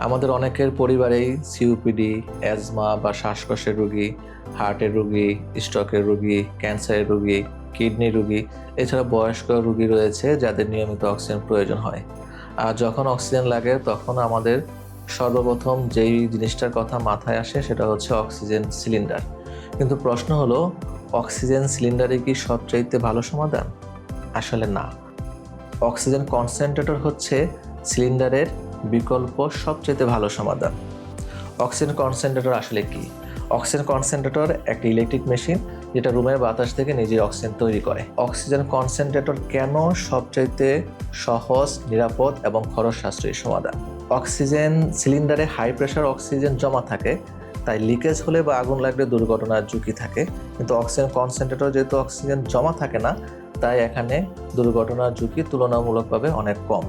আমাদের অনেকের পরিবারেই সিওপিডি, অ্যাজমা বা শ্বাসকষ্টের রোগী, হার্টের রোগী, স্ট্রোকের রোগী, ক্যান্সারের রোগী, কিডনি রোগী, এছাড়া বয়স্ক রোগী রয়েছে যাদের নিয়মিত অক্সিজেন প্রয়োজন হয়। আর যখন অক্সিজেন লাগে তখন আমাদের সর্বপ্রথম যেই জিনিসটার কথা মাথায় আসে সেটা হচ্ছে অক্সিজেন সিলিন্ডার। কিন্তু প্রশ্ন হলো, অক্সিজেন সিলিন্ডারে কি সবচাইতে ভালো সমাধান? আসলে না। অক্সিজেন কনসেন্ট্রেটর হচ্ছে সিলিন্ডারের বিকল্প সবচেয়ে ভালো সমাধান। অক্সিজেন কনসেন্ট্রেটর আসলে কি? অক্সিজেন কনসেন্ট্রেটর একটা ইলেকট্রিক মেশিন যেটা রুমের বাতাস থেকে নিজে অক্সিজেন তৈরি করে। অক্সিজেন কনসেন্ট্রেটর কেন সবচাইতে সহজ, নিরাপদ এবং খরচ সাশ্রয়ী সমাধান? অক্সিজেন সিলিন্ডারে হাই প্রেশার অক্সিজেন জমা থাকে, তাই লিকেজ হলে বা আগুন লাগলে দুর্ঘটনার ঝুঁকি থাকে। কিন্তু অক্সিজেন কনসেন্ট্রেটর যেহেতু অক্সিজেন জমা থাকে না, তাই এখানে দুর্ঘটনার ঝুঁকি তুলনামূলকভাবে অনেক কম।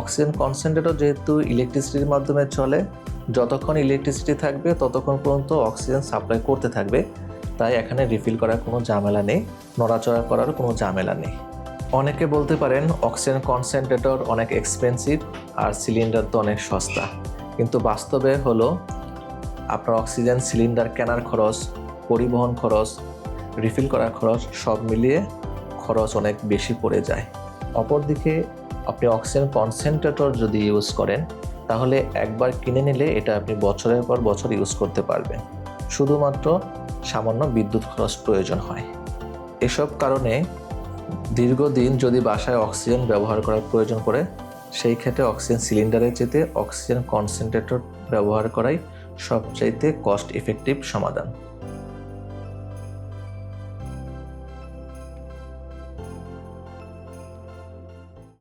অক্সিজেন কনসেন্ট্রেটর যেহেতু ইলেকট্রিসিটির মাধ্যমে চলে, যতক্ষণ ইলেকট্রিসিটি থাকবে ততক্ষণ পর্যন্ত অক্সিজেন সাপ্লাই করতে থাকবে, তাই এখানে রিফিল করার কোনো ঝামেলা নেই, নড়াচড়া করার কোনো ঝামেলা নেই। অনেকে বলতে পারেন অক্সিজেন কনসেন্ট্রেটর অনেক এক্সপেন্সিভ আর সিলিন্ডার তো অনেক সস্তা, কিন্তু বাস্তবে হলো আপনার অক্সিজেন সিলিন্ডার কেনার খরচ, পরিবহন খরচ, রিফিল করার খরচ সব মিলিয়ে খরচ অনেক বেশি পড়ে যায়। অপরদিকে আপনি অক্সিজেন কনসেন্ট্রেটর যদি ইউজ করেন, তাহলে একবার কিনে নিলে এটা আপনি বছরের পর বছর ইউজ করতে পারবেন। শুধুমাত্র সামান্য বিদ্যুৎ খরচ প্রয়োজন হয়। এসব কারণে দীর্ঘদিন যদি বাসায় অক্সিজেন ব্যবহার করার প্রয়োজন পড়ে, সেই ক্ষেত্রে অক্সিজেন সিলিন্ডারের চেয়ে অক্সিজেন কনসেন্ট্রেটর ব্যবহার করাই সবচাইতে কস্ট ইফেক্টিভ সমাধান।